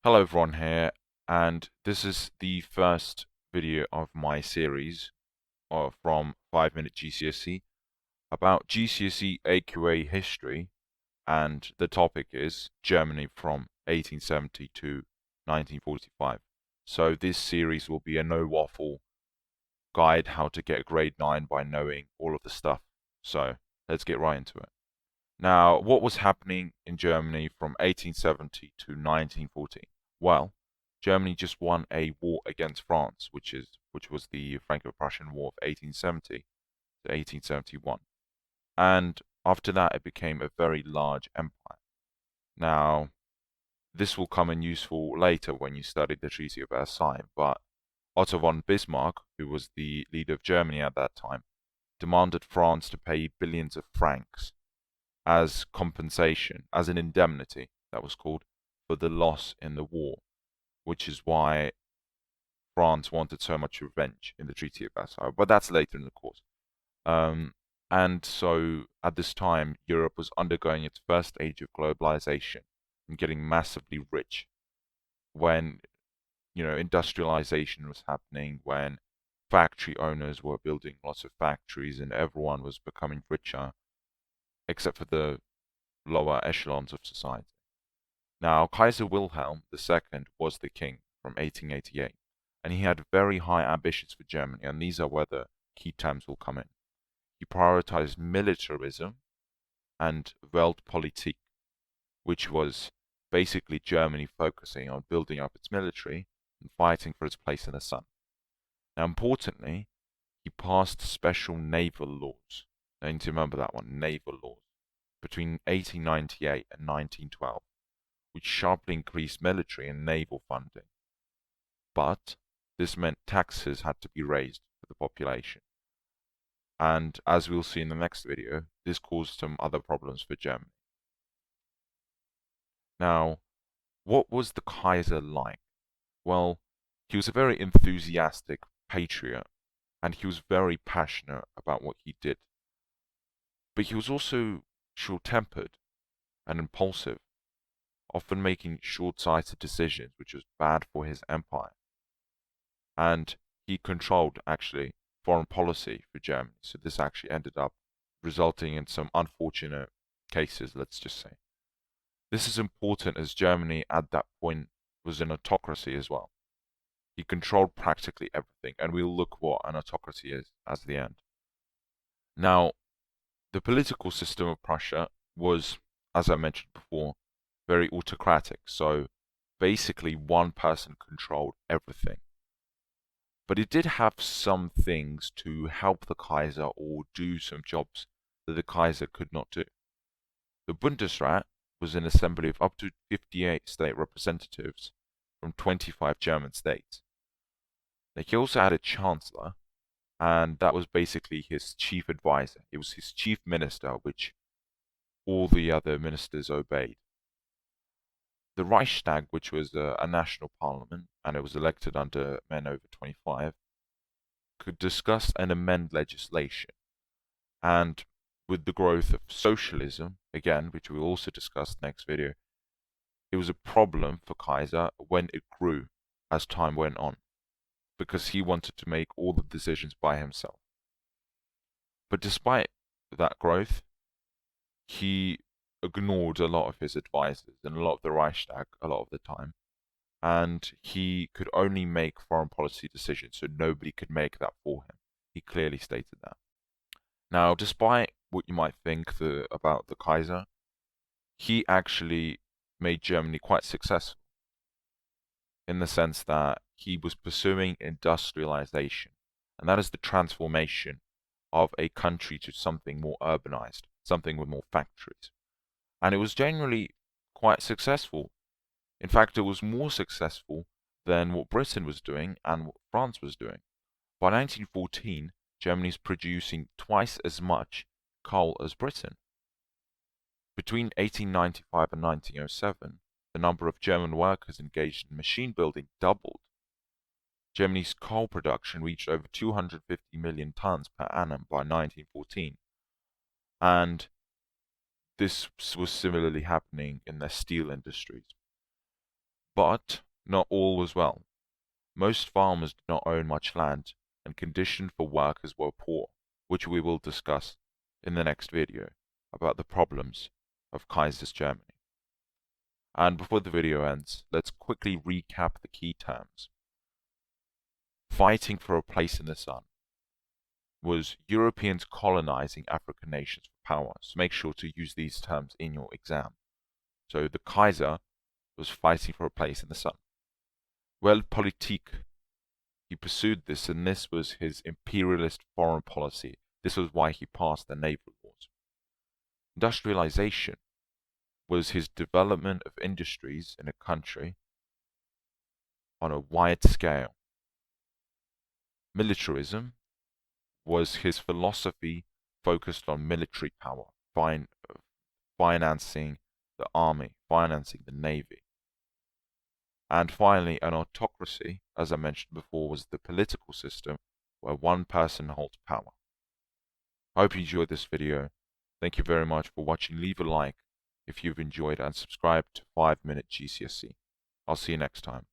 Hello everyone here, and this is the first video of my series from 5 Minute GCSE about GCSE AQA history, and the topic is Germany from 1870 to 1945. So this series will be a no waffle guide how to get a grade 9 by knowing all of the stuff. So let's get right into it. Now, what was happening in Germany from 1870 to 1914? Well, Germany just won a war against France, which was the Franco-Prussian War of 1870 to 1871. And after that, it became a very large empire. Now, this will come in useful later when you study the Treaty of Versailles, but Otto von Bismarck, who was the leader of Germany at that time, demanded France to pay billions of francs as compensation, as an indemnity, that was called, for the loss in the war, which is why France wanted so much revenge in the Treaty of Versailles. But that's later in the course. Um, and so at this time, Europe was undergoing its first stage of globalization and getting massively rich when, industrialization was happening, when factory owners were building lots of factories and everyone was becoming richer, except for the lower echelons of society. Now, Kaiser Wilhelm II was the king from 1888, and he had very high ambitions for Germany, and these are where the key terms will come in. He prioritized militarism and Weltpolitik, which was basically Germany focusing on building up its military and fighting for its place in the sun. Now, importantly, he passed special naval laws. Now, you need to remember that one, naval laws, between 1898 and 1912, which sharply increased military and naval funding. But this meant taxes had to be raised for the population. And as we'll see in the next video, this caused some other problems for Germany. Now, what was the Kaiser like? Well, he was a very enthusiastic patriot, and he was very passionate about what he did. But he was also short-tempered and impulsive, often making short-sighted decisions, which was bad for his empire. And he controlled, actually, foreign policy for Germany. So this actually ended up resulting in some unfortunate cases, let's just say. This is important as Germany at that point was an autocracy as well. He controlled practically everything, and we'll look what an autocracy is as the end. Now, the political system of Prussia was, as I mentioned before, very autocratic. So basically one person controlled everything. But it did have some things to help the Kaiser or do some jobs that the Kaiser could not do. The Bundesrat was an assembly of up to 58 state representatives from 25 German states. Now, he also had a chancellor, and that was basically his chief advisor. It was his chief minister, which all the other ministers obeyed. The Reichstag, which was a national parliament, and it was elected under men over 25, could discuss and amend legislation. And with the growth of socialism, again, which we'll also discuss next video, it was a problem for Kaiser when it grew as time went on, because he wanted to make all the decisions by himself. But despite that growth, he ignored a lot of his advisors and a lot of the Reichstag a lot of the time, and he could only make foreign policy decisions, so nobody could make that for him. He clearly stated that. Now, despite what you might think about the Kaiser, he actually made Germany quite successful in the sense that he was pursuing industrialization, and that is the transformation of a country to something more urbanized, something with more factories. And it was generally quite successful. In fact, it was more successful than what Britain was doing and what France was doing. By 1914, Germany is producing twice as much coal as Britain. Between 1895 and 1907, the number of German workers engaged in machine building doubled. Germany's coal production reached over 250 million tons per annum by 1914. And this was similarly happening in their steel industries. But not all was well. Most farmers did not own much land, and conditions for workers were poor, which we will discuss in the next video about the problems of Kaiser's Germany. And before the video ends, let's quickly recap the key terms. Fighting for a place in the sun was Europeans colonizing African nations for power. So make sure to use these terms in your exam. So the Kaiser was fighting for a place in the sun. Weltpolitik, he pursued this, and this was his imperialist foreign policy. This was why he passed the naval laws. Industrialization was his development of industries in a country on a wide scale. Militarism was his philosophy focused on military power, financing the army, financing the navy. And finally, an autocracy, as I mentioned before, was the political system where one person holds power. I hope you enjoyed this video. Thank you very much for watching. Leave a like if you've enjoyed and subscribe to 5 Minute GCSE. I'll see you next time.